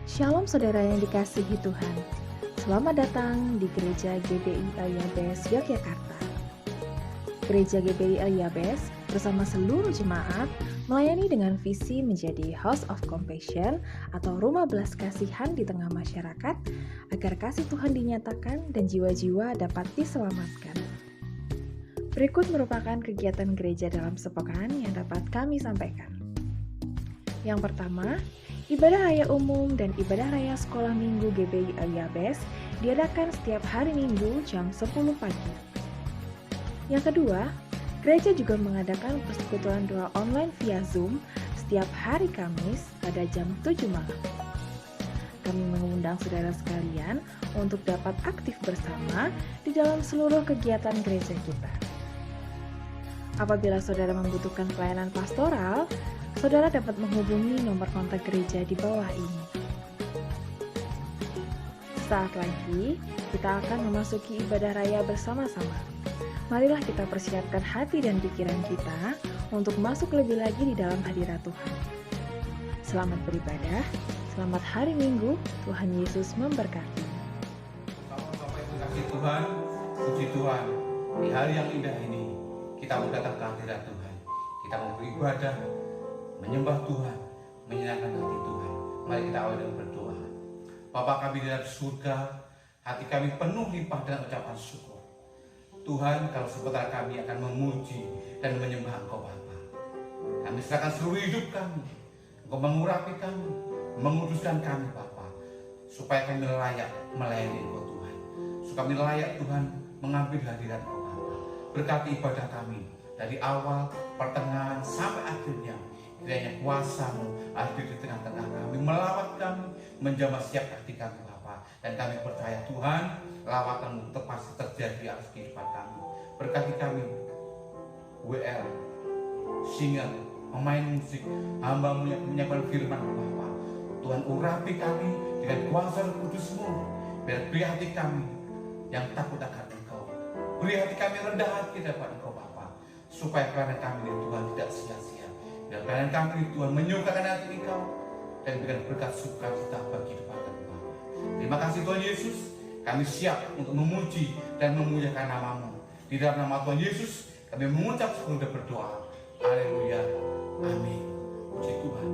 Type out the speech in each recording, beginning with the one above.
Shalom saudara yang dikasihi Tuhan. Selamat datang di Gereja GBI Eliabes Yogyakarta. Gereja GBI Eliabes bersama seluruh jemaat melayani dengan visi menjadi House of Compassion atau rumah belas kasihan di tengah masyarakat agar kasih Tuhan dinyatakan dan jiwa-jiwa dapat diselamatkan. Berikut merupakan kegiatan gereja dalam sepekan yang dapat kami sampaikan. Yang pertama, ibadah raya umum dan ibadah raya sekolah minggu GBI Eliabes diadakan setiap hari Minggu jam 10 pagi. Yang kedua, gereja juga mengadakan persekutuan doa online via Zoom setiap hari Kamis pada jam 7 malam. Kami mengundang saudara sekalian untuk dapat aktif bersama di dalam seluruh kegiatan gereja kita. Apabila saudara membutuhkan pelayanan pastoral, saudara dapat menghubungi nomor kontak gereja di bawah ini. Saat lagi, kita akan memasuki ibadah raya bersama-sama. Marilah kita persiapkan hati dan pikiran kita untuk masuk lebih lagi di dalam hadirat Tuhan. Selamat beribadah, selamat hari Minggu, Tuhan Yesus memberkati. Bapak Ibu kasih Tuhan, puji Tuhan, di hari yang indah ini, kita mau datang ke hadirat Tuhan. Kita mau beribadah, menyembah Tuhan, menyenangkan hati Tuhan. Mari kita awali dengan berdoa. Bapa kami di dalam surga, hati kami penuh limpah dengan ucapan syukur. Tuhan, kalau sebentar kami akan memuji dan menyembah Engkau Bapa. Kami serahkan seluruh hidup kami. Engkau mengurapi kami, menguduskan kami Bapa, supaya kami layak melayani Engkau Tuhan. Supaya kami layak Tuhan mengambil hadirat Engkau Bapa. Berkati ibadah kami dari awal, pertengahan, sampai akhirnya. Kiranya kuasa-Mu hadir di tengah-tengah kami, melawat kami, menjamah siap hati kami Bapa. Dan kami percaya Tuhan, lawatan-Mu pasti terjadi atas kehidupan kami. Berkati kami, WL, singer, pemain musik, hamba-Mu yang menyampaikan firman-Mu Bapa. Tuhan urapi kami dengan kuasa Kudus-Mu, biar beri hati kami yang takut akan Engkau. Beri hati kami rendah hati dapat Engkau Bapa, supaya pelayanan kami ini Tuhan tidak sia-sia. Dan pelayanan kami Tuhan menyukakan hati Engkau dan berikan berkat sukacita bagi hidup kami Bapa. Terima kasih Tuhan Yesus, kami siap untuk memuji dan memuliakan nama-Mu. Di dalam nama Tuhan Yesus kami mengucap syukur dan berdoa. Haleluya, amin. Puji Tuhan.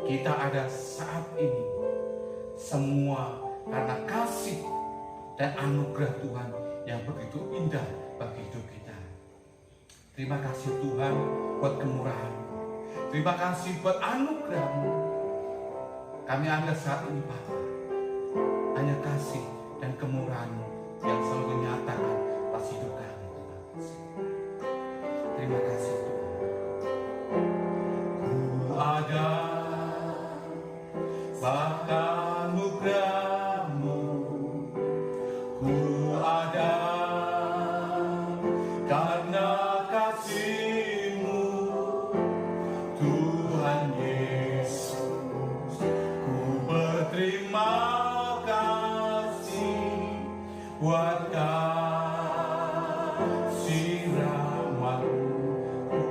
Kita ada saat ini semua karena kasih dan anugerah Tuhan yang begitu indah bagi hidup kita. Terima kasih Tuhan buat kemurahan-Mu. Terima kasih buat anugerah-Mu. Kami ada saat ini Bapa, hanya kasih dan kemurahan-Mu yang selalu menyatakan atas hidup kami. Terima kasih Tuhan. Ku ada bahkan anugerah-Mu. Ku ada karena kasih-Mu, Tuhan Yesus. Ku berterima kasih buat kasih rahmat-Mu. Ku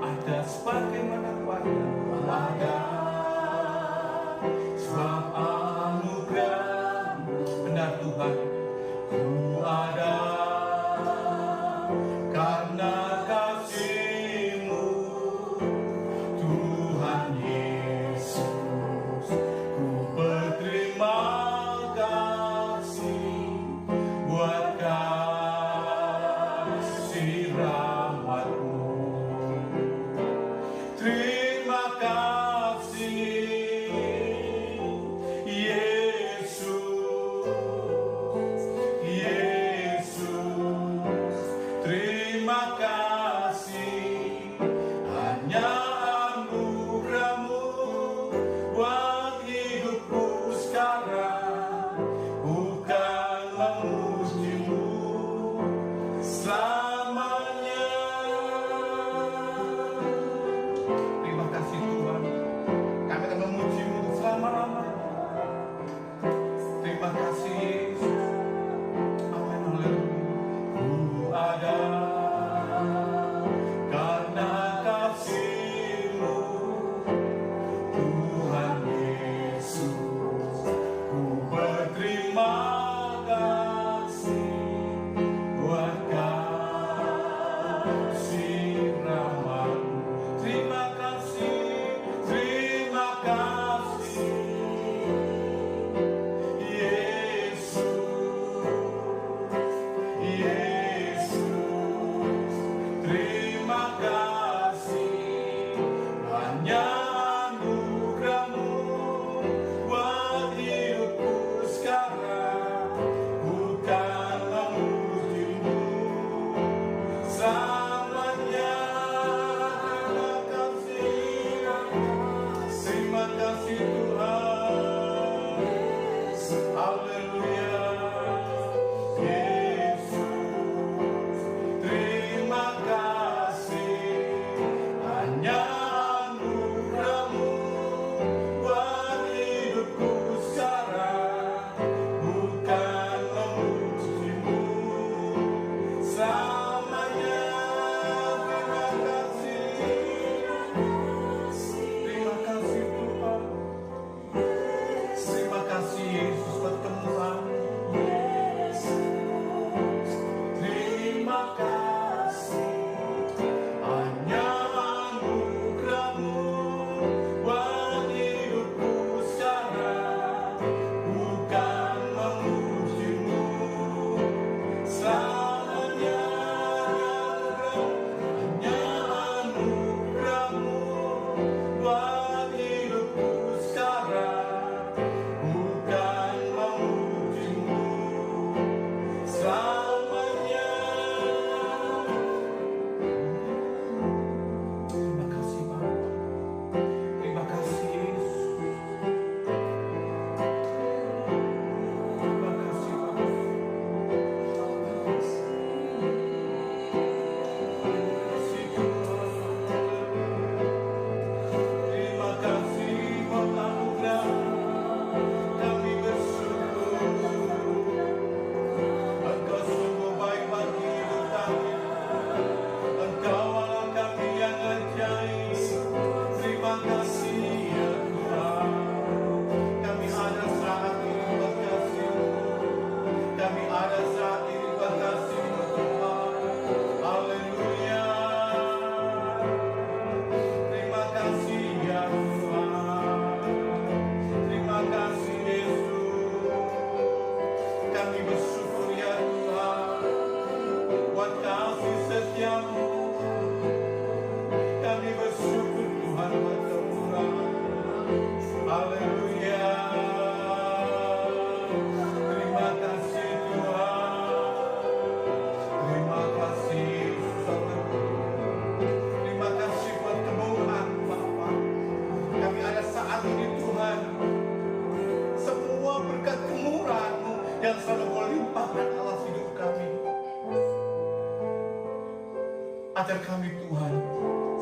Ajar kami Tuhan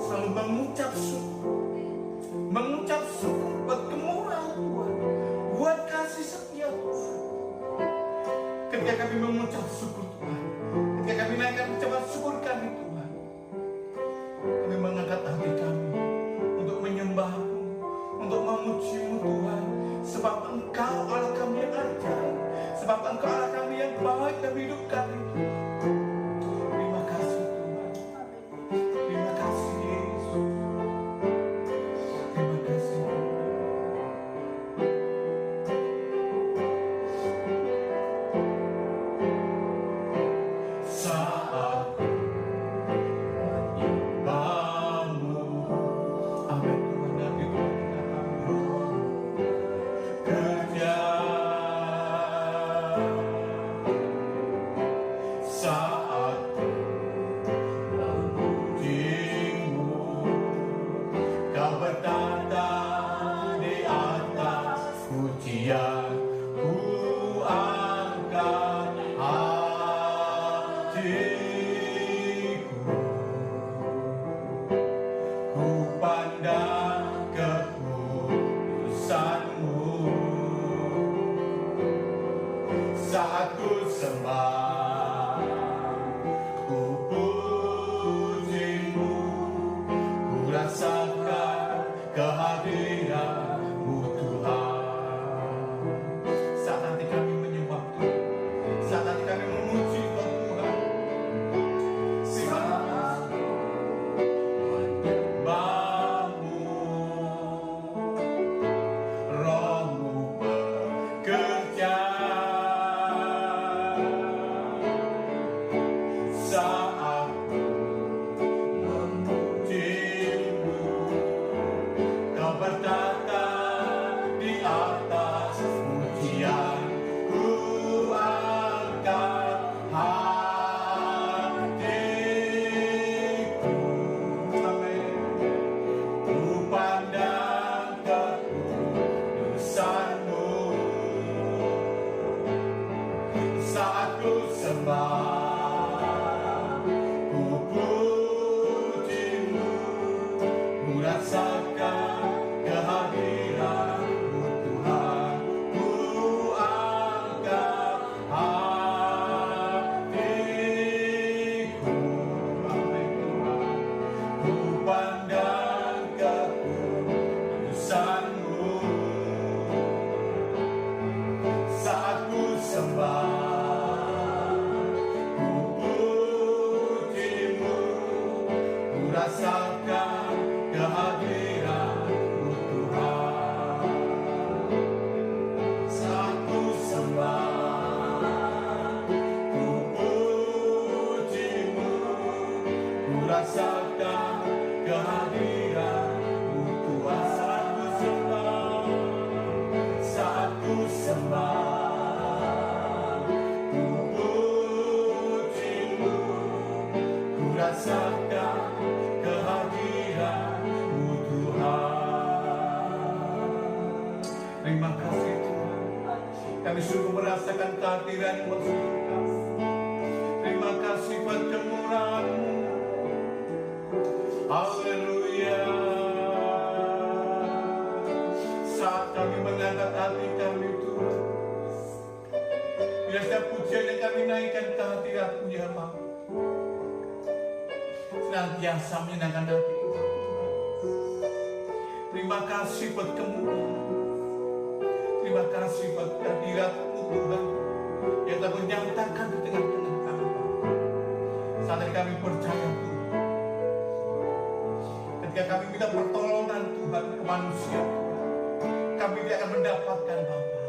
selalu mengucap syukur buat kemurahan Tuhan, buat kasih setia Tuhan. Ketika kami mengucap syukur Tuhan, ketika kami naikkan ucapan syukur kami Tuhan, kami mengangkat hati kami untuk menyembah-Mu, untuk memuji-Mu Tuhan, sebab Engkau Allah kami yang ajaib, sebab Engkau Allah kami yang baik dalam hidup kami. Terima kasih Tuhan, terima kasih Yesus, terima kasih. Saat menyembah-Mu, amin Tuhan, hati Tuhan kerja. Saat memuji-Mu, Kau bertata di atas pujian, ku angkat hatiku, ku pandang kekudusan-Mu. Saat ku sembah, ku puji-Mu, ku rasakan kehadiran-Mu Tuhan. Saat nanti kami menyembah Tuhan, saat nanti kami memuji Tuhan, saat menyembah-Mu, Roh-Mu bekerja. Saat memuji-Mu, Kau bertata di atas pujian, ku angkat hatiku, amin. Ku pandang kekudusan-Mu. Saat ku sembah, ku puji-Mu, ku rasakan kehadiran-Mu Tuhan, ku angkat hatiku, amin Tuhan. Ku pandang kekudusan-Mu. Saat ku sembah, ku puji-Mu, ku rasakan kehadiran-Mu Tuhan. Saat ku sembah, ku puji-Mu, ku rasakan kehadiran-Mu Tuhan. Saat ku sembah, ku puji-Mu, ku rasakan kehadiran-Mu Tuhan. Terima kasih Tuhan, kami sungguh merasakan kehadiran-Mu Tuhan. Terima kasih buat kemurahan-Mu. Haleluya. Saat kami mengangkat hati kami Tuhan, bila setiap pujian yang kami naikkan ke hadirat-Mu ya Bapa, senantiasa menyenangkan hati kami. Terima kasih buat kemurahan, terima kasih buat hadirat-Mu Tuhan yang telah menyatakan di tengah-tengah kami. Saat ini kami percaya Tuhan, ketika kami minta pertolongan Tuhan ke manusia, kami tidak akan mendapatkan Bapa.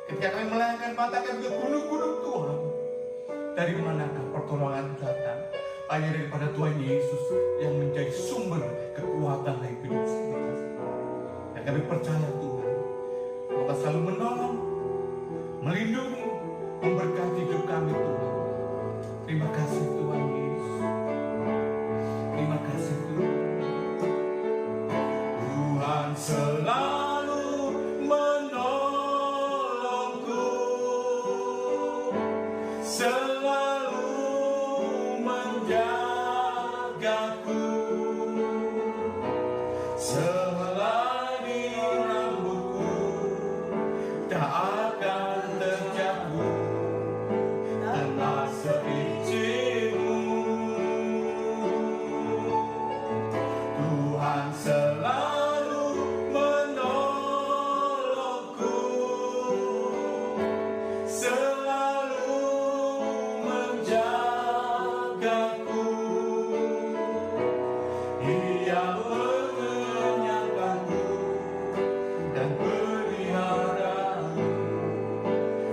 Ketika kami melayangkan mata kami ke gunung-gunung Tuhan, dari manakah pertolongan datang? Hanya daripada Tuhan Yesus yang menjadi sumber kekuatan dan hidup kita. Dan kami percaya Tuhan, Bapak selalu menolong, melindungi, memberkati hidup kami Tuhan. Terima kasih Tuhan Yesus. Terima kasih Tuhan. Tuhan selalu menolongku, selalu menjaga Sehelai rambutku tak akan terjatuh tanpa seizin-Mu. Tuhan selalu menolongku, selalu menjagaku. Ia mengenyangkanku dan peliharaku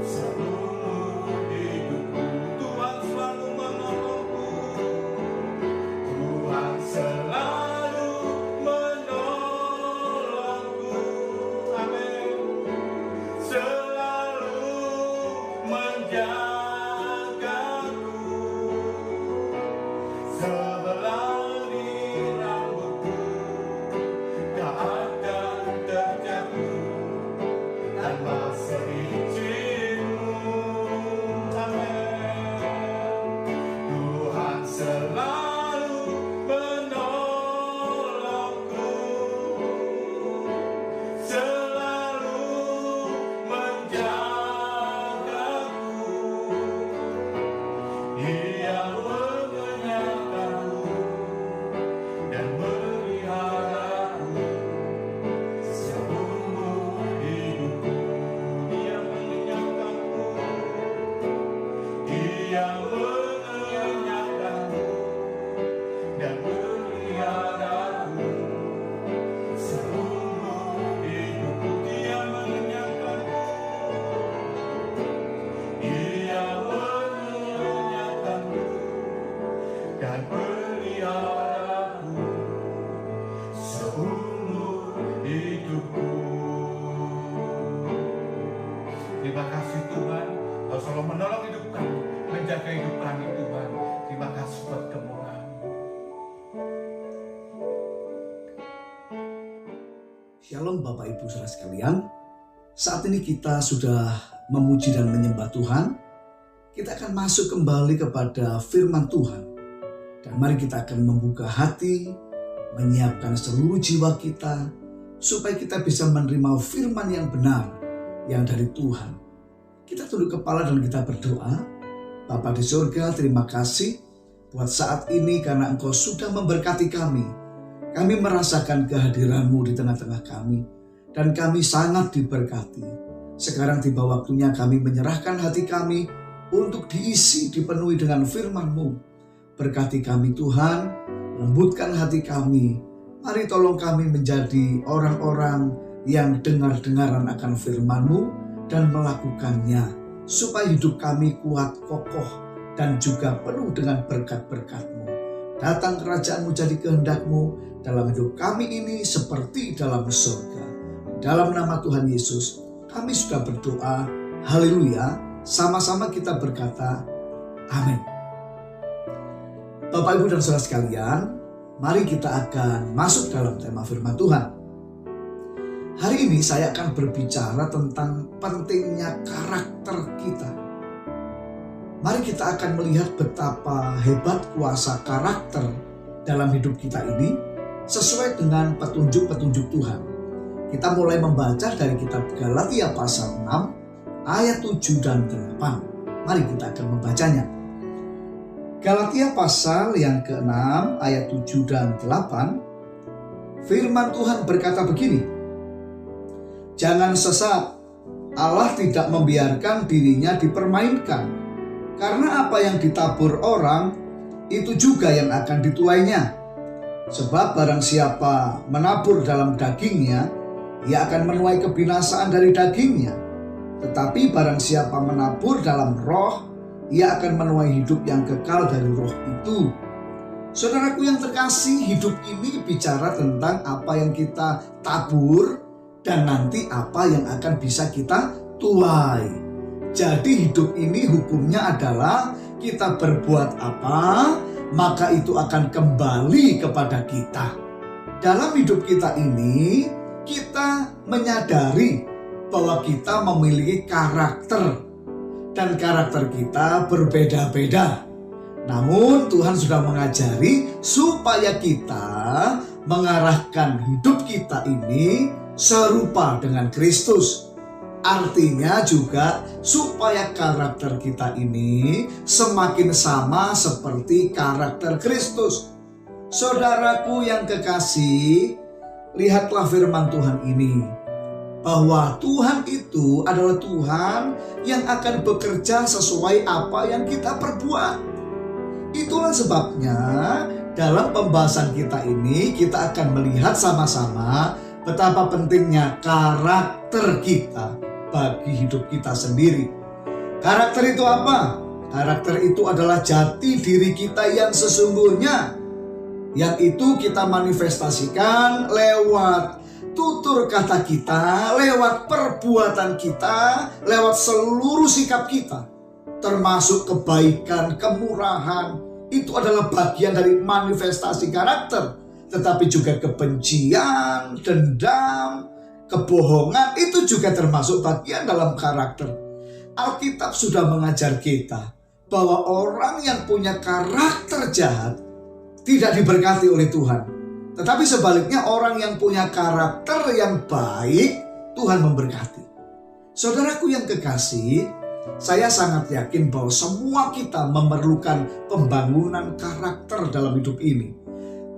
seumur hidupku. Tuhan selalu menolongku, Tuhan selalu menolongku. Amin. Selalu menjagaku. Sehelai rambutku tak akan terjatuh tanpa seizin-Mu. Amin. Tuhan selalu menolongku, selalu menjagaku. Ia mengenyangkanku dan meliharaku seumur hidupku. Ia mengenyangkanku, Ia mengenyangkanku dan meliharaku seumur hidupku. Ia mengenyangkanku, Ia mengenyangkanku dan peliharaku seumur hidupku. Terima kasih Tuhan, Kau selalu menolong hidup kami, menjaga hidup kami Tuhan. Terima kasih buat kemurahan. Shalom Bapak Ibu Saudara sekalian. Saat ini kita sudah memuji dan menyembah Tuhan. Kita akan masuk kembali kepada firman Tuhan. Dan mari kita akan membuka hati, menyiapkan seluruh jiwa kita, supaya kita bisa menerima firman yang benar, yang dari Tuhan. Kita tunduk kepala dan kita berdoa. Bapa di surga, terima kasih buat saat ini karena Engkau sudah memberkati kami. Kami merasakan kehadiran-Mu di tengah-tengah kami, dan kami sangat diberkati. Sekarang tiba waktunya kami menyerahkan hati kami untuk diisi, dipenuhi dengan firman-Mu. Berkati kami Tuhan, lembutkan hati kami. Mari tolong kami menjadi orang-orang yang dengar-dengaran akan firman-Mu dan melakukannya, supaya hidup kami kuat, kokoh, dan juga penuh dengan berkat-berkat-Mu. Datang kerajaan-Mu jadi kehendak-Mu dalam hidup kami ini seperti dalam surga. Dalam nama Tuhan Yesus, kami sudah berdoa. Haleluya. Sama-sama kita berkata, amin. Bapak, Ibu, dan Saudara sekalian, mari kita akan masuk dalam tema firman Tuhan. Hari ini saya akan berbicara tentang pentingnya karakter kita. Mari kita akan melihat betapa hebat kuasa karakter dalam hidup kita ini sesuai dengan petunjuk-petunjuk Tuhan. Kita mulai membaca dari kitab Galatia pasal 6 ayat 7 dan 8. Mari kita akan membacanya. Galatia pasal yang ke-6 ayat 7 dan 8. Firman Tuhan berkata begini. Jangan sesat, Allah tidak membiarkan dirinya dipermainkan. Karena apa yang ditabur orang, itu juga yang akan dituainya. Sebab barang siapa menabur dalam dagingnya, ia akan menuai kebinasaan dari dagingnya. Tetapi barang siapa menabur dalam roh, ia akan menuai hidup yang kekal dari roh itu. Saudaraku yang terkasih, hidup ini bicara tentang apa yang kita tabur dan nanti apa yang akan bisa kita tuai. Jadi hidup ini hukumnya adalah kita berbuat apa, maka itu akan kembali kepada kita. Dalam hidup kita ini, kita menyadari bahwa kita memiliki karakter. Dan karakter kita berbeda-beda. Namun Tuhan sudah mengajari supaya kita mengarahkan hidup kita ini serupa dengan Kristus. Artinya juga supaya karakter kita ini semakin sama seperti karakter Kristus. Saudaraku yang kekasih, lihatlah firman Tuhan ini, bahwa Tuhan itu adalah Tuhan yang akan bekerja sesuai apa yang kita perbuat. Itulah sebabnya dalam pembahasan kita ini kita akan melihat sama-sama betapa pentingnya karakter kita bagi hidup kita sendiri. Karakter itu apa? Karakter itu adalah jati diri kita yang sesungguhnya, yang itu kita manifestasikan lewat tutur kata kita, lewat perbuatan kita, lewat seluruh sikap kita, termasuk kebaikan, kemurahan. Itu adalah bagian dari manifestasi karakter. Tetapi juga kebencian, dendam, kebohongan itu juga termasuk bagian dalam karakter. Alkitab sudah mengajar kita bahwa orang yang punya karakter jahat tidak diberkati oleh Tuhan. Tetapi sebaliknya orang yang punya karakter yang baik, Tuhan memberkati. Saudaraku yang kekasih, saya sangat yakin bahwa semua kita memerlukan pembangunan karakter dalam hidup ini.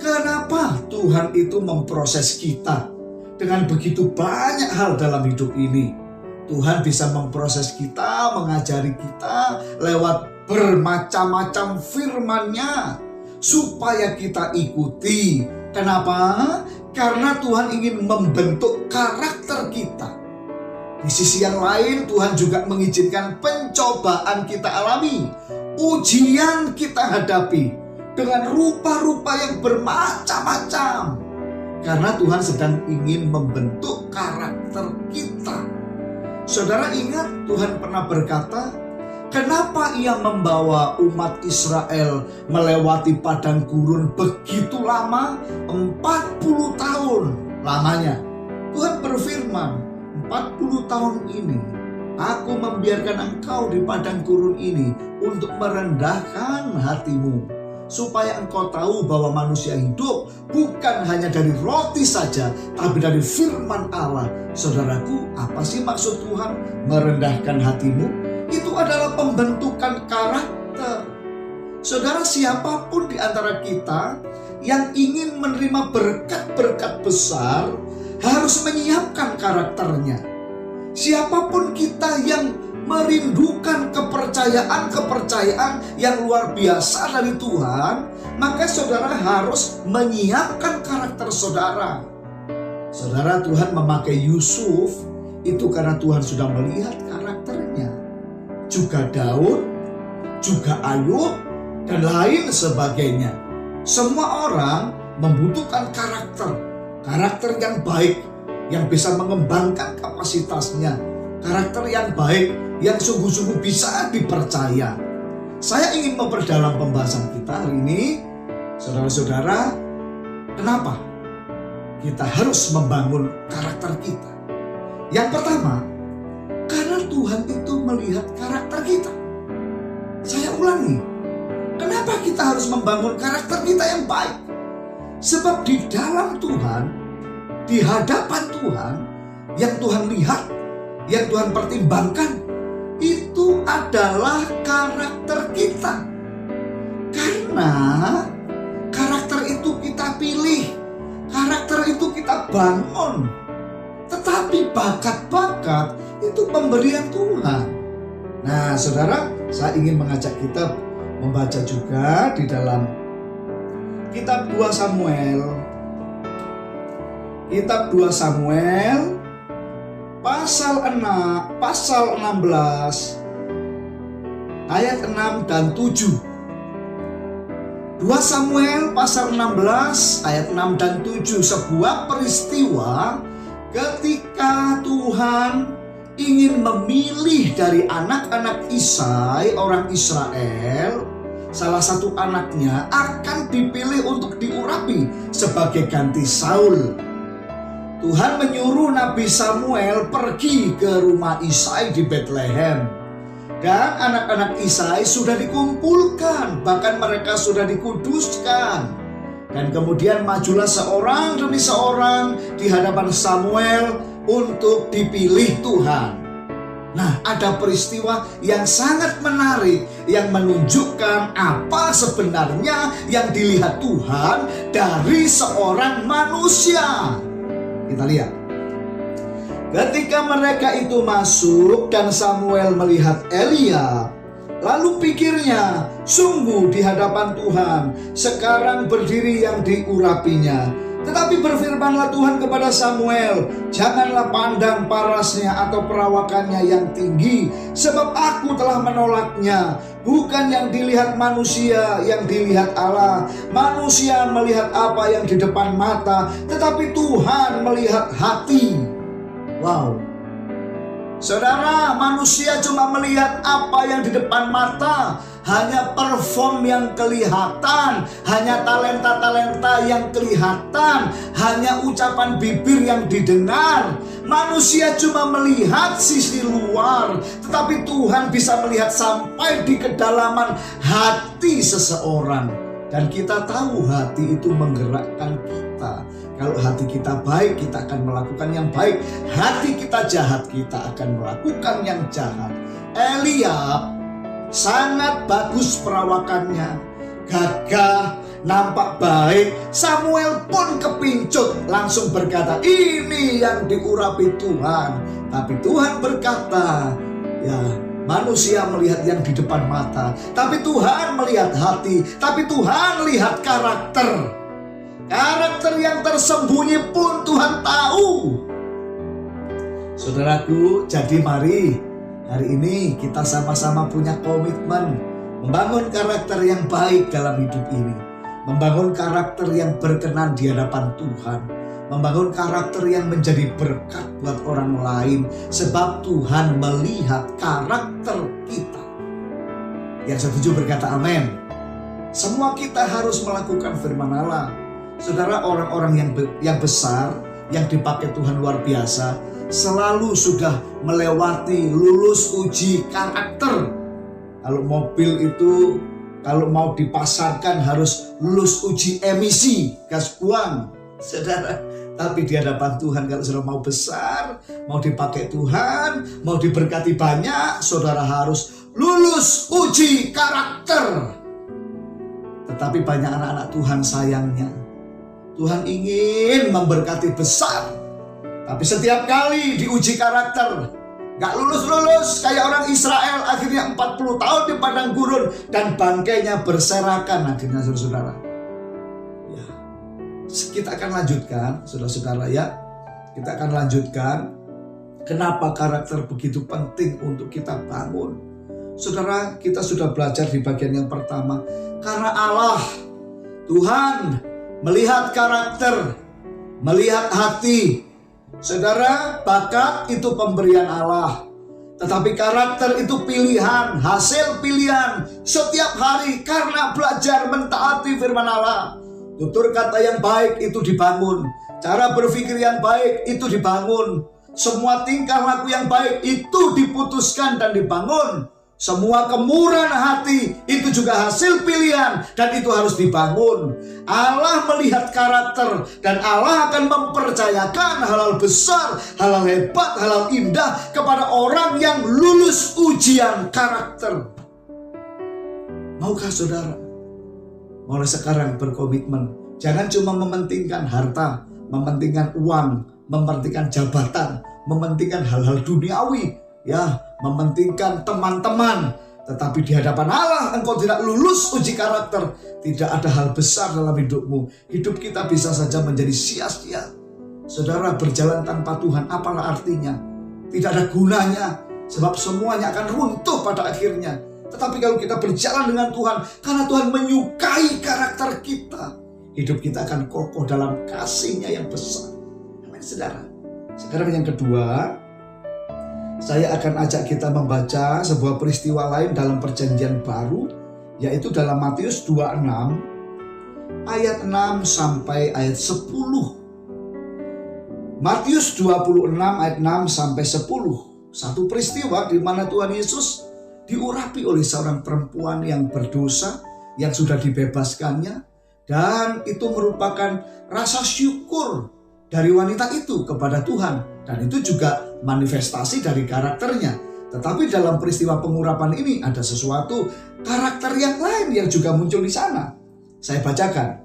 Kenapa Tuhan itu memproses kita dengan begitu banyak hal dalam hidup ini? Tuhan bisa memproses kita, mengajari kita lewat bermacam-macam firman-Nya supaya kita ikuti. Kenapa? Karena Tuhan ingin membentuk karakter kita. Di sisi yang lain, Tuhan juga mengizinkan pencobaan kita alami, ujian kita hadapi dengan rupa-rupa yang bermacam-macam. Karena Tuhan sedang ingin membentuk karakter kita. Saudara ingat Tuhan pernah berkata, kenapa Ia membawa umat Israel melewati padang gurun begitu lama? 40 tahun lamanya. Tuhan berfirman, 40 tahun ini aku membiarkan engkau di padang gurun ini untuk merendahkan hatimu, supaya engkau tahu bahwa manusia hidup bukan hanya dari roti saja, tapi dari firman Allah. Saudaraku, apa sih maksud Tuhan merendahkan hatimu? Itu adalah pembentukan karakter. Saudara, siapapun di antara kita yang ingin menerima berkat-berkat besar harus menyiapkan karakternya. Siapapun kita yang merindukan kepercayaan yang luar biasa dari Tuhan, maka saudara harus menyiapkan karakter saudara. Saudara, Tuhan memakai Yusuf itu karena Tuhan sudah melihat karakternya. Juga Daud, juga Ayub, dan lain sebagainya. Semua orang membutuhkan karakter yang baik, yang bisa mengembangkan kapasitasnya, karakter yang baik, yang sungguh-sungguh bisa dipercaya. Saya ingin memperdalam pembahasan kita hari ini, saudara-saudara. Kenapa kita harus membangun karakter kita? Yang pertama, karena Tuhan itu melihat karakter kita. Saya ulangi, kenapa kita harus membangun karakter kita yang baik? Sebab di dalam Tuhan, di hadapan Tuhan, yang Tuhan lihat, yang Tuhan pertimbangkan, itu adalah karakter kita. Karena karakter itu kita pilih, karakter itu kita bangun. Tetapi bakat-bakat itu pemberian Tuhan. Nah, saudara, saya ingin mengajak kita membaca juga di dalam Kitab 2 Samuel. Kitab 2 Samuel pasal 16 ayat 6 dan 7. 2 Samuel pasal 16 ayat 6 dan 7, sebuah peristiwa ketika Tuhan ingin memilih dari anak-anak Isai, orang Israel, salah satu anaknya akan dipilih untuk diurapi sebagai ganti Saul. Tuhan menyuruh Nabi Samuel pergi ke rumah Isai di Bethlehem. Dan anak-anak Isai sudah dikumpulkan, bahkan mereka sudah dikuduskan. Dan kemudian majulah seorang demi seorang di hadapan Samuel untuk dipilih Tuhan. Nah, ada peristiwa yang sangat menarik yang menunjukkan apa sebenarnya yang dilihat Tuhan dari seorang manusia. Kita lihat. Ketika mereka itu masuk dan Samuel melihat Eliab, lalu pikirnya, sungguh di hadapan Tuhan sekarang berdiri yang diurapinya. Tetapi berfirmanlah Tuhan kepada Samuel, janganlah pandang parasnya atau perawakannya yang tinggi, sebab aku telah menolaknya. Bukan yang dilihat manusia, yang dilihat Allah. Manusia melihat apa yang di depan mata, tetapi Tuhan melihat hati. Wow. Saudara, manusia cuma melihat apa yang di depan mata, hanya perform yang kelihatan, hanya talenta-talenta yang kelihatan, hanya ucapan bibir yang didengar. Manusia cuma melihat sisi luar, tetapi Tuhan bisa melihat sampai di kedalaman hati seseorang. Dan kita tahu hati itu menggerakkan kita. Kalau hati kita baik, kita akan melakukan yang baik. Hati kita jahat, kita akan melakukan yang jahat. Eliab sangat bagus perawakannya, gagah, nampak baik. Samuel pun kepincut, langsung berkata, ini yang diurapi Tuhan. Tapi Tuhan berkata, ya, manusia melihat yang di depan mata, tapi Tuhan melihat hati, tapi Tuhan lihat karakter. Karakter yang tersembunyi pun Tuhan tahu. Saudaraku, jadi mari hari ini kita sama-sama punya komitmen membangun karakter yang baik dalam hidup ini, membangun karakter yang berkenan di hadapan Tuhan, membangun karakter yang menjadi berkat buat orang lain, sebab Tuhan melihat karakter kita. Yang setuju berkata amin. Semua kita harus melakukan firman Allah. Saudara, orang-orang yang besar, yang dipakai Tuhan luar biasa, selalu sudah melewati lulus uji karakter. Kalau mobil itu, kalau mau dipasarkan harus lulus uji emisi, gas buang. Saudara, tapi di hadapan Tuhan kalau saudara mau besar, mau dipakai Tuhan, mau diberkati banyak, saudara harus lulus uji karakter. Tetapi banyak anak-anak Tuhan sayangnya, Tuhan ingin memberkati besar, tapi setiap kali diuji karakter gak lulus-lulus. Kayak orang Israel, akhirnya 40 tahun di padang gurun dan bangkainya berserakan akhirnya, saudara-saudara. Ya, kita akan lanjutkan, saudara-saudara ya. Kita akan lanjutkan kenapa karakter begitu penting untuk kita bangun. Saudara, kita sudah belajar di bagian yang pertama, karena Allah, Tuhan melihat karakter, melihat hati. Saudara, bakat itu pemberian Allah, tetapi karakter itu pilihan, hasil pilihan setiap hari karena belajar mentaati firman Allah. Tutur kata yang baik itu dibangun, cara berpikir yang baik itu dibangun, semua tingkah laku yang baik itu diputuskan dan dibangun. Semua kemurahan hati itu juga hasil pilihan dan itu harus dibangun. Allah melihat karakter dan Allah akan mempercayakan hal-hal besar, hal-hal hebat, hal-hal indah kepada orang yang lulus ujian karakter. Maukah saudara mulai sekarang berkomitmen? Jangan cuma mementingkan harta, mementingkan uang, mementingkan jabatan, mementingkan hal-hal duniawi, ya, mementingkan teman-teman. Tetapi di hadapan Allah engkau tidak lulus uji karakter, tidak ada hal besar dalam hidupmu. Hidup kita bisa saja menjadi sia-sia. Saudara, berjalan tanpa Tuhan apalah artinya? Tidak ada gunanya, sebab semuanya akan runtuh pada akhirnya. Tetapi kalau kita berjalan dengan Tuhan, karena Tuhan menyukai karakter kita, hidup kita akan kokoh dalam kasih-Nya yang besar. Amin, saudara. Sekarang yang kedua, saya akan ajak kita membaca sebuah peristiwa lain dalam perjanjian baru, yaitu dalam Matius 26 ayat 6 sampai ayat 10. Matius 26 ayat 6 sampai 10. Satu peristiwa di mana Tuhan Yesus diurapi oleh seorang perempuan yang berdosa, yang sudah dibebaskannya. Dan itu merupakan rasa syukur dari wanita itu kepada Tuhan. Dan itu juga manifestasi dari karakternya. Tetapi dalam peristiwa pengurapan ini ada sesuatu karakter yang lain yang juga muncul di sana. Saya bacakan.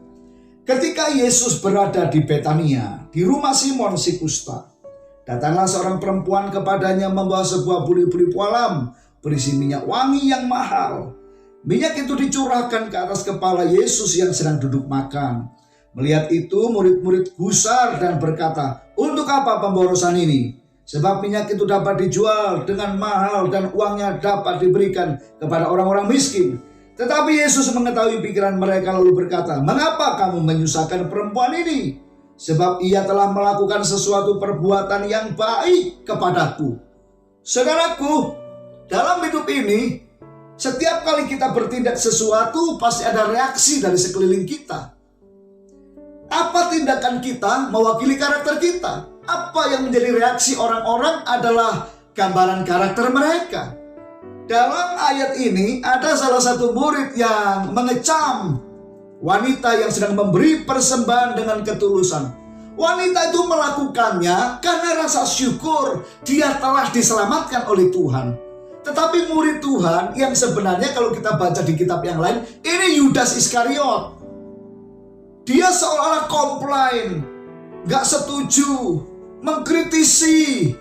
Ketika Yesus berada di Betania, di rumah Simon si kusta, datanglah seorang perempuan kepadanya membawa sebuah buri-buri pualam berisi minyak wangi yang mahal. Minyak itu dicurahkan ke atas kepala Yesus yang sedang duduk makan. Melihat itu, murid-murid gusar dan berkata, "Untuk apa pemborosan ini? Sebab minyak itu dapat dijual dengan mahal dan uangnya dapat diberikan kepada orang-orang miskin." Tetapi Yesus mengetahui pikiran mereka lalu berkata, "Mengapa kamu menyusahkan perempuan ini? Sebab ia telah melakukan sesuatu perbuatan yang baik kepadaku." Saudaraku, dalam hidup ini, setiap kali kita bertindak sesuatu, pasti ada reaksi dari sekeliling kita. Apa tindakan kita mewakili karakter kita? Apa yang menjadi reaksi orang-orang adalah gambaran karakter mereka. Dalam ayat ini ada salah satu murid yang mengecam wanita yang sedang memberi persembahan dengan ketulusan. Wanita itu melakukannya karena rasa syukur dia telah diselamatkan oleh Tuhan. Tetapi murid Tuhan yang sebenarnya kalau kita baca di kitab yang lain, ini Yudas Iskariot. Dia seolah-olah komplain, gak setuju, mengkritisi.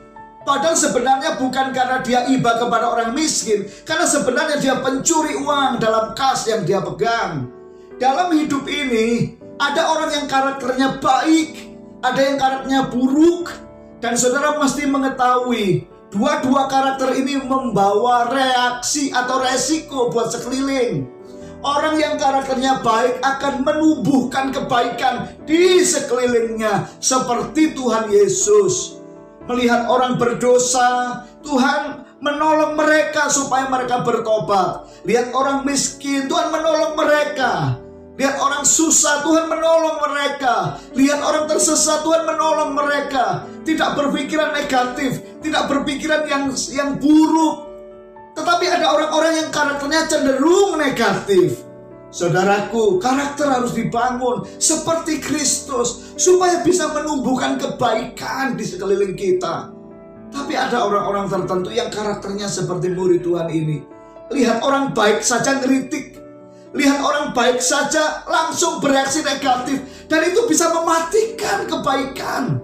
Padahal sebenarnya bukan karena dia iba kepada orang miskin, karena sebenarnya dia pencuri uang dalam kas yang dia pegang. Dalam hidup ini ada orang yang karakternya baik, ada yang karakternya buruk. Dan saudara mesti mengetahui, dua-dua karakter ini membawa reaksi atau resiko buat sekeliling. Orang yang karakternya baik akan menumbuhkan kebaikan di sekelilingnya, seperti Tuhan Yesus. Melihat orang berdosa, Tuhan menolong mereka supaya mereka bertobat. Lihat orang miskin, Tuhan menolong mereka. Lihat orang susah, Tuhan menolong mereka. Lihat orang tersesat, Tuhan menolong mereka. Tidak berpikiran negatif, tidak berpikiran yang buruk. Tetapi ada orang-orang yang karakternya cenderung negatif. Saudaraku, karakter harus dibangun seperti Kristus supaya bisa menumbuhkan kebaikan di sekeliling kita. Tapi ada orang-orang tertentu yang karakternya seperti murid Tuhan ini. Lihat orang baik saja ngeritik. Lihat orang baik saja langsung bereaksi negatif. Dan itu bisa mematikan kebaikan.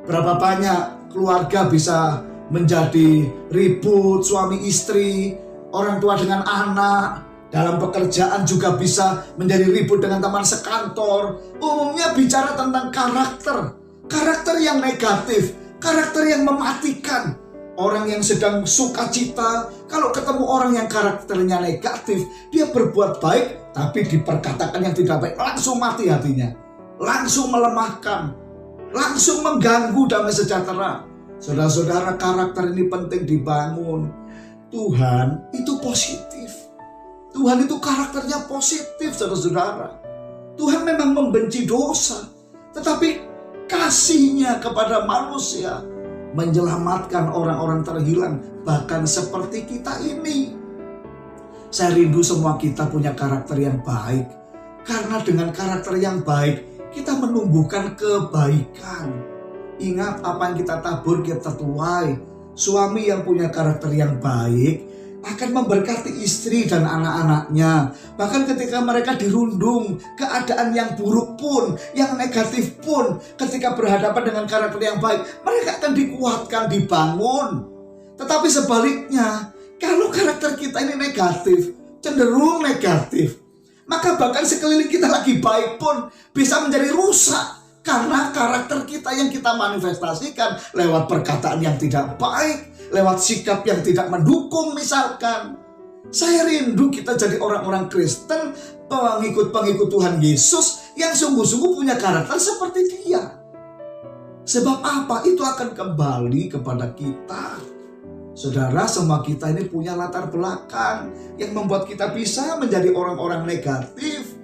Berapa banyak keluarga bisa menjadi ribut, suami istri, orang tua dengan anak. Dalam pekerjaan juga bisa menjadi ribut dengan teman sekantor. Umumnya bicara tentang karakter. Karakter yang negatif, karakter yang mematikan. Orang yang sedang sukacita, kalau ketemu orang yang karakternya negatif, dia berbuat baik, tapi diperkatakan yang tidak baik, langsung mati hatinya. Langsung melemahkan, langsung mengganggu damai sejahtera. Saudara-saudara, karakter ini penting dibangun. Tuhan itu positif. Tuhan itu karakternya positif, saudara-saudara. Tuhan memang membenci dosa, tetapi kasih-Nya kepada manusia menyelamatkan orang-orang terhilang, bahkan seperti kita ini. Saya rindu semua kita punya karakter yang baik, karena dengan karakter yang baik kita menumbuhkan kebaikan. Ingat, apa yang kita tabur kita tuai. Suami yang punya karakter yang baik akan memberkati istri dan anak-anaknya. Bahkan ketika mereka dirundung keadaan yang buruk pun, yang negatif pun, ketika berhadapan dengan karakter yang baik, mereka akan dikuatkan, dibangun. Tetapi sebaliknya, kalau karakter kita ini negatif, cenderung negatif, maka bahkan sekeliling kita lagi baik pun bisa menjadi rusak. Karena karakter kita yang kita manifestasikan lewat perkataan yang tidak baik, lewat sikap yang tidak mendukung misalkan. Saya rindu kita jadi orang-orang Kristen, pengikut-pengikut Tuhan Yesus yang sungguh-sungguh punya karakter seperti Dia. Sebab apa? Itu akan kembali kepada kita. Saudara, semua kita ini punya latar belakang yang membuat kita bisa menjadi orang-orang negatif.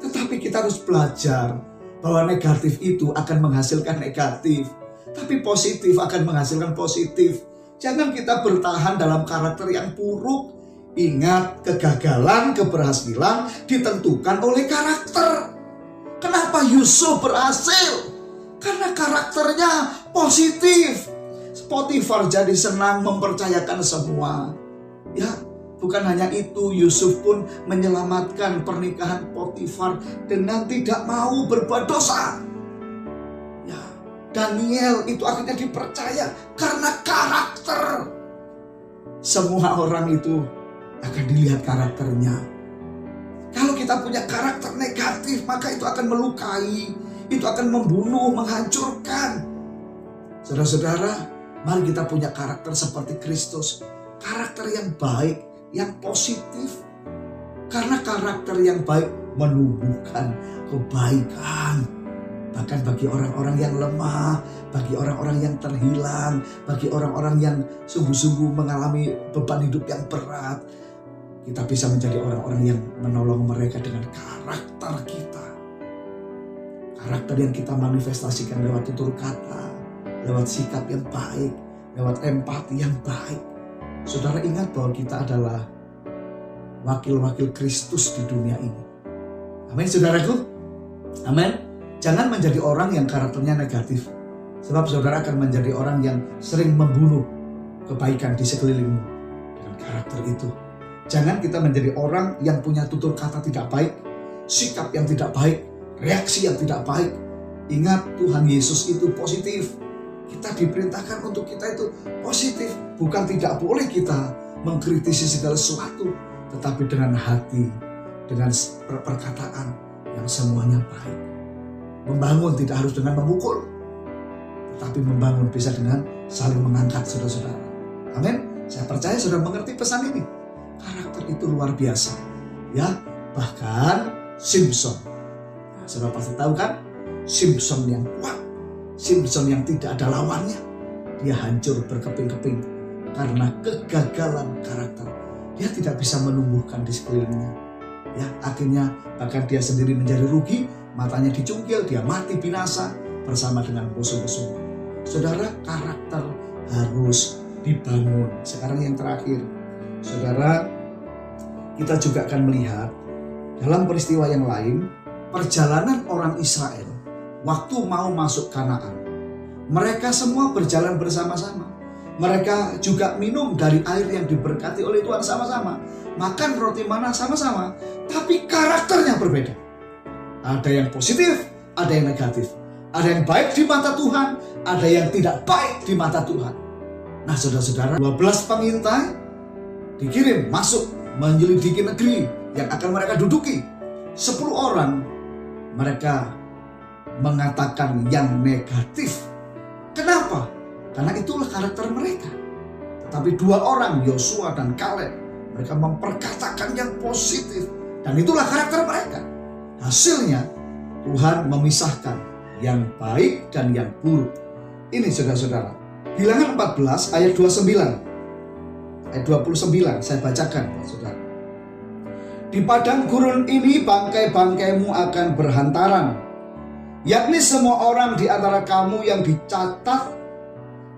Tetapi kita harus belajar bahwa negatif itu akan menghasilkan negatif, tapi positif akan menghasilkan positif. Jangan kita bertahan dalam karakter yang buruk, Ingat, kegagalan, keberhasilan ditentukan oleh karakter. Kenapa Yusuf berhasil? Karena karakternya positif. Potifar jadi senang mempercayakan semua. Ya, bukan hanya itu, Yusuf pun menyelamatkan pernikahan Potifar dengan tidak mau berbuat dosa. Ya, Daniel itu akhirnya dipercaya karena karakter. Semua orang itu akan dilihat karakternya. Kalau kita punya karakter negatif, maka itu akan melukai, itu akan membunuh, menghancurkan. Saudara-saudara, mari kita punya karakter seperti Kristus. Karakter yang baik, yang positif. Karena karakter yang baik menumbuhkan kebaikan. Bahkan bagi orang-orang yang lemah, bagi orang-orang yang terhilang, bagi orang-orang yang sungguh-sungguh mengalami beban hidup yang berat, kita bisa menjadi orang-orang yang menolong mereka dengan karakter kita. Karakter yang kita manifestasikan lewat tutur kata, lewat sikap yang baik, lewat empati yang baik. Saudara ingat bahwa kita adalah wakil-wakil Kristus di dunia ini. Amin, saudaraku. Amin. Jangan menjadi orang yang karakternya negatif. Sebab saudara akan menjadi orang yang sering membunuh kebaikan di sekelilingmu dengan karakter itu. Jangan kita menjadi orang yang punya tutur kata tidak baik, sikap yang tidak baik, reaksi yang tidak baik. Ingat, Tuhan Yesus itu positif. Kita diperintahkan untuk kita itu positif. Bukan tidak boleh kita mengkritisi segala sesuatu, tetapi dengan hati, dengan perkataan yang semuanya baik. Membangun tidak harus dengan memukul, tetapi membangun bisa dengan saling mengangkat, saudara-saudara. Amin. Saya percaya saudara mengerti pesan ini. Karakter itu luar biasa. Ya, bahkan Simpson. Nah, saudara pasti tahu kan? Simpson yang kuat. Simpson yang tidak ada lawannya. Dia hancur berkeping-keping karena kegagalan karakter. Dia tidak bisa menumbuhkan di sekelilingnya. Ya, akhirnya bahkan dia sendiri menjadi rugi. Matanya dicungkil, dia mati binasa bersama dengan musuh-musuh. Saudara, karakter harus dibangun. Sekarang yang terakhir, saudara, kita juga akan melihat dalam peristiwa yang lain, perjalanan orang Israel waktu mau masuk Kanaan. Mereka semua berjalan bersama-sama. Mereka juga minum dari air yang diberkati oleh Tuhan sama-sama. Makan roti mana sama-sama, tapi karakternya berbeda. Ada yang positif, ada yang negatif. Ada yang baik di mata Tuhan, ada yang tidak baik di mata Tuhan. Nah, saudara-saudara, 12 pengintai dikirim masuk menyelidiki negeri yang akan mereka duduki. 10 orang mereka mengatakan yang negatif. Kenapa? Karena itulah karakter mereka. Tetapi 2 orang, Yosua dan Kaleb, mereka memperkatakan yang positif. Dan itulah karakter mereka. Hasilnya Tuhan memisahkan yang baik dan yang buruk. Ini saudara-saudara, Bilangan 14 ayat 29. Ayat 29 saya bacakan, saudara. Di padang gurun ini bangkai-bangkaimu akan berhantaran, yakni semua orang di antara kamu yang dicatat,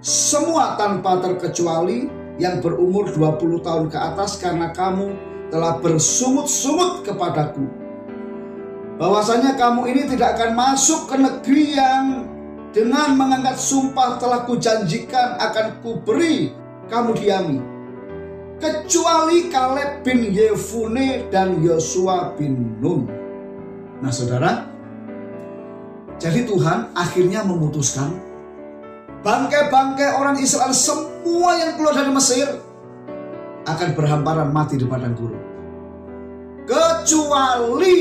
semua tanpa terkecuali yang berumur 20 tahun ke atas, karena kamu telah bersungut-sungut kepadaku bahwasanya kamu ini tidak akan masuk ke negeri yang dengan mengangkat sumpah telah kujanjikan akan kuberi kamu diami, kecuali Kaleb bin Yefune dan Yosua bin Nun. Nah, saudara, jadi Tuhan akhirnya memutuskan bangkai-bangkai orang Israel semua yang keluar dari Mesir akan berhamparan mati di padang gurun, kecuali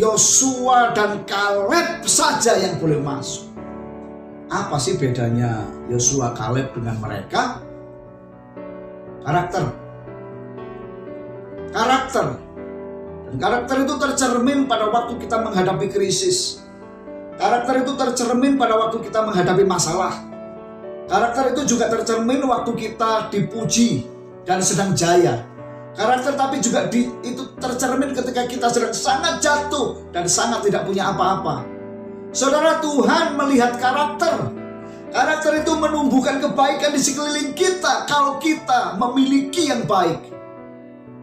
Yosua dan Kaleb saja yang boleh masuk. Apa sih bedanya Yosua, Kaleb dengan mereka? Karakter. Dan karakter itu tercermin pada waktu kita menghadapi krisis. Karakter itu tercermin pada waktu kita menghadapi masalah. Karakter itu juga tercermin waktu kita dipuji dan sedang jaya. Karakter tapi juga itu tercermin ketika kita sedang sangat jatuh dan sangat tidak punya apa-apa. Saudara, Tuhan melihat karakter. Karakter itu menumbuhkan kebaikan di sekeliling kita kalau kita memiliki yang baik.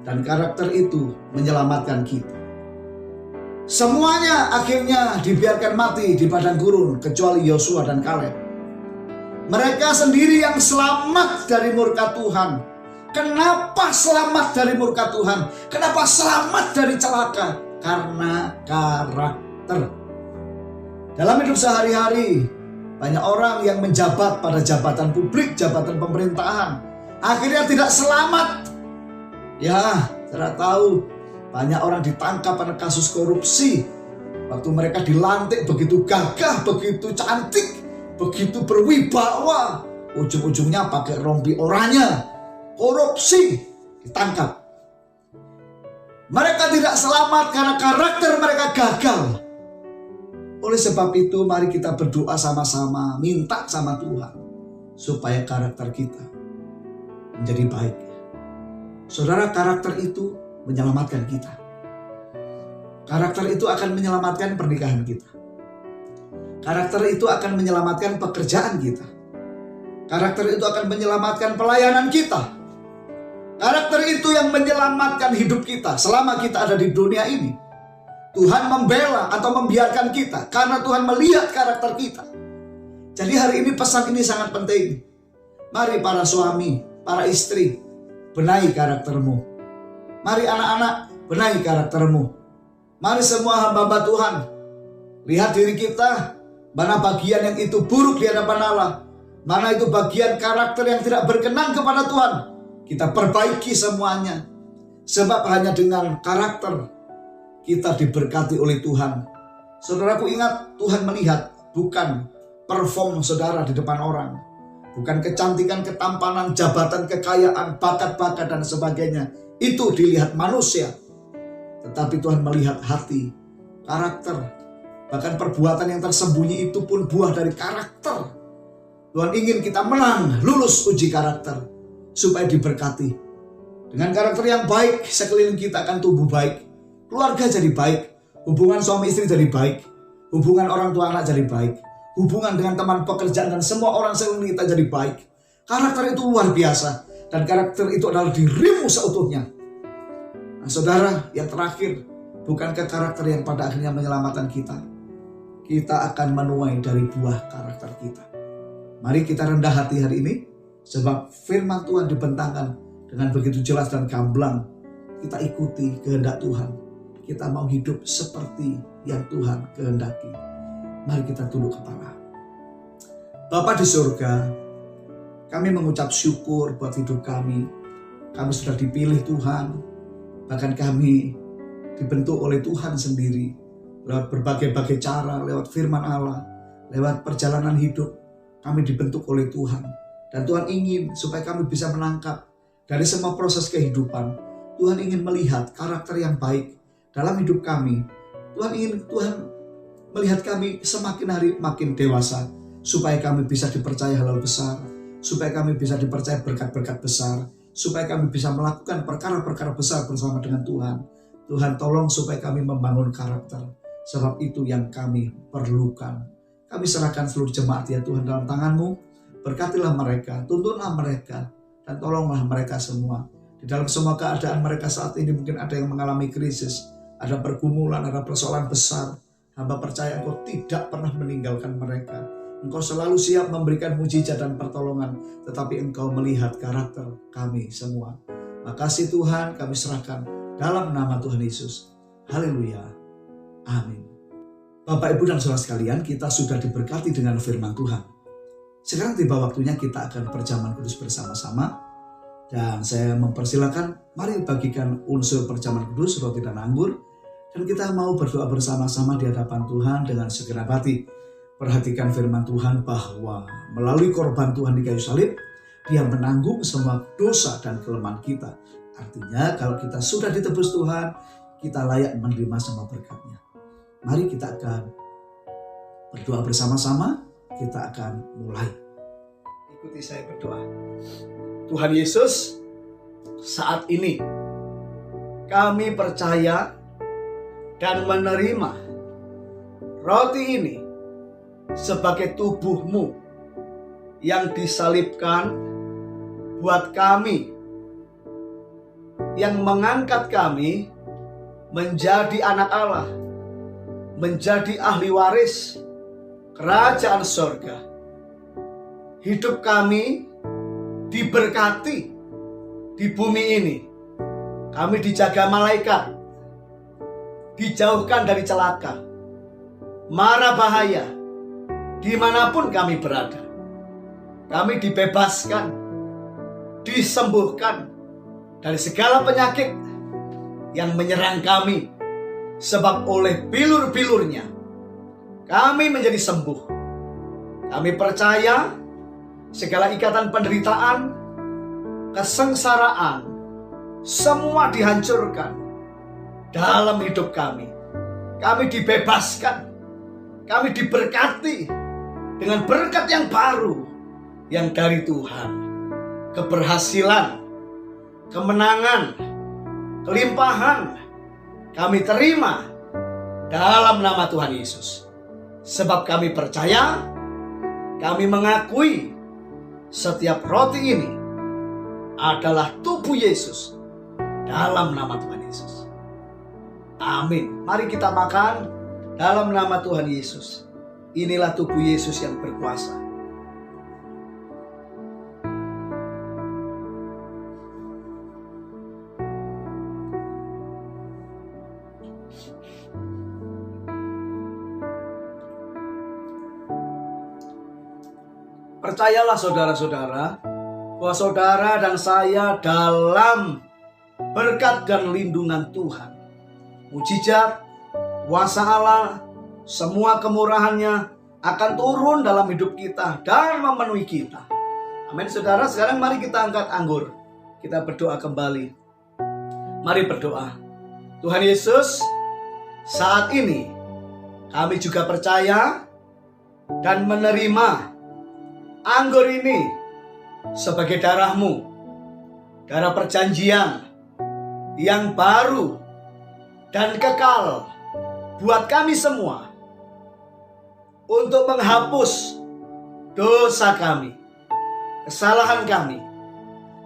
dan karakter itu menyelamatkan kita. Semuanya akhirnya dibiarkan mati di padang gurun kecuali Yosua dan Kaleb. Mereka sendiri yang selamat dari murka Tuhan. Kenapa selamat dari murka Tuhan? Kenapa selamat dari celaka? Karena karakter. Dalam hidup sehari-hari, banyak orang yang menjabat pada jabatan publik, jabatan pemerintahan, akhirnya tidak selamat. Ya, saya tahu banyak orang ditangkap pada kasus korupsi. Waktu mereka dilantik begitu gagah, begitu cantik, begitu berwibawa, ujung-ujungnya pakai rompi oranye, korupsi, ditangkap. Mereka tidak selamat karena karakter mereka gagal. Oleh sebab itu mari kita berdoa sama-sama, minta sama Tuhan supaya karakter kita menjadi baik. Saudara, karakter itu menyelamatkan kita. Karakter itu akan menyelamatkan pernikahan kita. Karakter itu akan menyelamatkan pekerjaan kita. Karakter itu akan menyelamatkan pelayanan kita. Karakter itu yang menyelamatkan hidup kita selama kita ada di dunia ini. Tuhan membela atau membiarkan kita karena Tuhan melihat karakter kita. Jadi hari ini pesan ini sangat penting. Mari para suami, para istri, benahi karaktermu. Mari anak-anak, benahi karaktermu. Mari semua hamba-hamba Tuhan, lihat diri kita, mana bagian yang itu buruk di hadapan Allah, mana itu bagian karakter yang tidak berkenan kepada Tuhan. Kita perbaiki semuanya. Sebab hanya dengan karakter kita diberkati oleh Tuhan. Saudaraku, ingat, Tuhan melihat bukan perform saudara di depan orang, bukan kecantikan, ketampanan, jabatan, kekayaan, bakat-bakat dan sebagainya. Itu dilihat manusia. Tetapi Tuhan melihat hati, karakter. Bahkan perbuatan yang tersembunyi itu pun buah dari karakter. Tuhan ingin kita menang, lulus uji karakter, supaya diberkati. Dengan karakter yang baik, sekeliling kita akan tumbuh baik. Keluarga jadi baik, hubungan suami istri jadi baik, hubungan orang tua anak jadi baik, hubungan dengan teman pekerjaan dan semua orang sekeliling kita jadi baik. Karakter itu luar biasa, dan karakter itu adalah dirimu seutuhnya. Nah, saudara, yang terakhir, bukankah karakter yang pada akhirnya menyelamatkan kita? Kita akan menuai dari buah karakter kita. Mari kita rendah hati hari ini, sebab firman Tuhan dibentangkan dengan begitu jelas dan gamblang. Kita ikuti kehendak Tuhan. Kita mau hidup seperti yang Tuhan kehendaki. Mari kita tunduk kepala. Bapa di surga, kami mengucap syukur buat hidup kami. Kami sudah dipilih Tuhan. Bahkan kami dibentuk oleh Tuhan sendiri. Lewat berbagai-bagai cara, lewat firman Allah, lewat perjalanan hidup. Kami dibentuk oleh Tuhan. Dan Tuhan ingin supaya kami bisa menangkap dari semua proses kehidupan. Tuhan ingin melihat karakter yang baik dalam hidup kami. Tuhan melihat kami semakin hari makin dewasa, supaya kami bisa dipercaya hal-hal besar, supaya kami bisa dipercaya berkat-berkat besar, supaya kami bisa melakukan perkara-perkara besar bersama dengan Tuhan. Tuhan, tolong supaya kami membangun karakter, sebab itu yang kami perlukan. Kami serahkan seluruh jemaat ya Tuhan dalam tangan-Mu. Berkatilah mereka, tuntunlah mereka, dan tolonglah mereka semua. Di dalam semua keadaan mereka saat ini mungkin ada yang mengalami krisis, ada pergumulan, ada persoalan besar. Hamba percaya Engkau tidak pernah meninggalkan mereka. Engkau selalu siap memberikan mujizat dan pertolongan, tetapi Engkau melihat karakter kami semua. Makasih Tuhan, kami serahkan dalam nama Tuhan Yesus. Haleluya. Amin. Bapak, Ibu, dan saudara sekalian, kita sudah diberkati dengan firman Tuhan. Sekarang tiba waktunya kita akan perjamuan kudus bersama-sama. Dan saya mempersilakan, mari bagikan unsur perjamuan kudus, roti dan anggur. Dan kita mau berdoa bersama-sama di hadapan Tuhan dengan segenap hati. Perhatikan firman Tuhan bahwa melalui korban Tuhan di kayu salib, Dia menanggung semua dosa dan kelemahan kita. Artinya kalau kita sudah ditebus Tuhan, kita layak menerima semua berkat-Nya. Mari kita akan berdoa bersama-sama, kita akan mulai. Ikuti saya berdoa. Tuhan Yesus, saat ini kami percaya dan menerima roti ini sebagai tubuh-Mu yang disalibkan buat kami yang mengangkat kami menjadi anak Allah, menjadi ahli waris kerajaan sorga. Hidup kami diberkati di bumi ini. Kami dijaga malaikat, dijauhkan dari celaka, mara bahaya, dimanapun kami berada. Kami dibebaskan, disembuhkan dari segala penyakit yang menyerang kami, sebab oleh bilur-bilurnya kami menjadi sembuh. Kami percaya segala ikatan penderitaan, kesengsaraan, semua dihancurkan dalam hidup kami. Kami dibebaskan, kami diberkati dengan berkat yang baru yang dari Tuhan. Keberhasilan, kemenangan, kelimpahan kami terima dalam nama Tuhan Yesus. Sebab kami percaya, kami mengakui setiap roti ini adalah tubuh Yesus dalam nama Tuhan Yesus. Amin. Mari kita makan dalam nama Tuhan Yesus. Inilah tubuh Yesus yang berkuasa. Percayalah saudara-saudara, bahwa saudara dan saya dalam berkat dan lindungan Tuhan. Mujizat, kuasa Allah, semua kemurahannya akan turun dalam hidup kita dan memenuhi kita. Amin saudara. Sekarang mari kita angkat anggur. Kita berdoa kembali. Mari berdoa. Tuhan Yesus, saat ini kami juga percaya dan menerima anggur ini sebagai darah-Mu, darah perjanjian yang baru dan kekal buat kami semua, untuk menghapus dosa kami, kesalahan kami,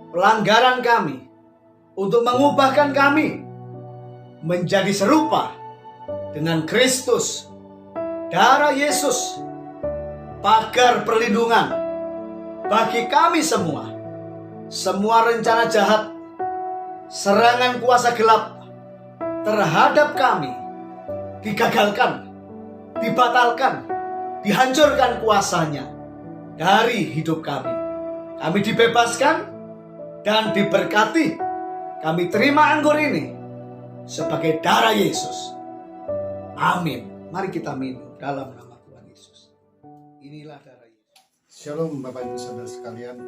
pelanggaran kami, untuk mengubahkan kami menjadi serupa dengan Kristus. Darah Yesus, pagar perlindungan bagi kami semua. Semua rencana jahat, serangan kuasa gelap terhadap kami digagalkan, dibatalkan, dihancurkan kuasanya dari hidup kami. Kami dibebaskan dan diberkati. Kami terima anggur ini sebagai darah Yesus. Amin. Mari kita minum dalam nama Tuhan Yesus. Inilah darah Yesus. Shalom Bapak Ibu Saudara sekalian.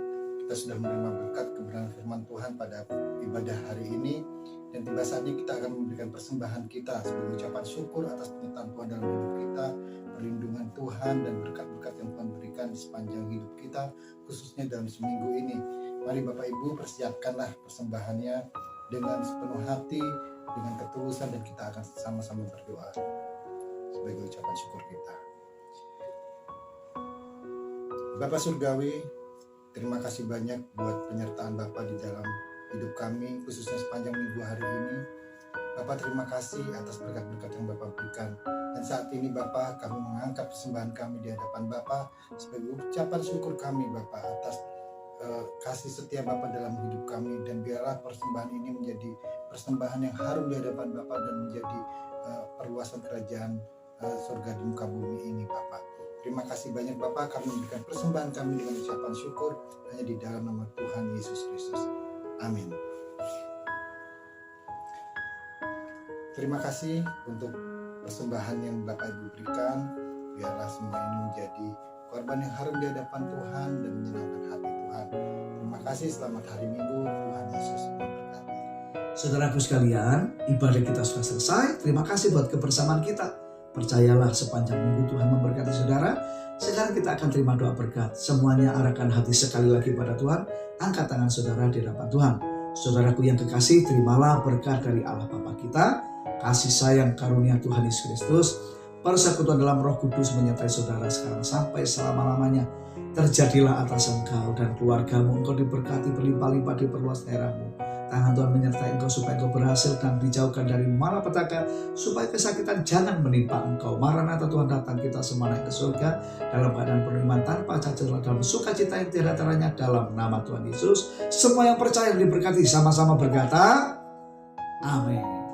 Kita sudah menerima berkat kebenaran firman Tuhan pada ibadah hari ini. Dan tiba saatnya kita akan memberikan persembahan kita sebagai ucapan syukur atas penyertaan Tuhan dalam hidup kita, perlindungan Tuhan dan berkat-berkat yang Tuhan berikan di sepanjang hidup kita, khususnya dalam seminggu ini. Mari Bapak Ibu persiapkanlah persembahannya dengan sepenuh hati, dengan ketulusan, dan kita akan sama-sama berdoa sebagai ucapan syukur kita. Bapak Surgawi, terima kasih banyak buat penyertaan Bapak di dalam hidup kami, khususnya sepanjang minggu hari ini. Bapak terima kasih atas berkat-berkat yang Bapak berikan. Dan saat ini Bapak, kami mengangkat persembahan kami di hadapan Bapak sebagai ucapan syukur kami Bapak atas kasih setia Bapak dalam hidup kami. Dan biarlah persembahan ini menjadi persembahan yang harum di hadapan Bapak dan menjadi perluasan kerajaan surga di muka bumi ini Bapak. Terima kasih banyak Bapak, kami memberikan persembahan kami dengan ucapan syukur hanya di dalam nama Tuhan Yesus Kristus. Amin. Terima kasih untuk persembahan yang Bapak Ibu berikan. Biarlah semua ini menjadi korban yang harum di hadapan Tuhan dan menyenangkan hati Tuhan. Terima kasih, selamat hari Minggu. Tuhan Yesus memberkati. Saudaraku sekalian, ibadah kita sudah selesai. Terima kasih buat kebersamaan kita. Percayalah sepanjang minggu Tuhan memberkati saudara. Sekarang kita akan terima doa berkat. Semuanya arahkan hati sekali lagi pada Tuhan. Angkat tangan saudara di hadapan Tuhan. Saudaraku yang kekasih, terimalah berkat dari Allah Bapa kita, kasih sayang karunia Tuhan Yesus Kristus, persekutuan dalam Roh Kudus menyertai saudara sekarang sampai selama-lamanya. Terjadilah atas engkau dan keluargamu, engkau diberkati berlimpah-limpah, diperluas daerahmu. Tangan Tuhan menyertai engkau supaya engkau berhasil dan dijauhkan dari malapetaka, supaya kesakitan jangan menimpa engkau. Maranatha, Tuhan datang, kita semua naik ke surga dalam keadaan penuh iman tanpa cacat, dalam sukacita yang tiada teranya, dalam nama Tuhan Yesus. Semua yang percaya diberkati, sama-sama berkata amin.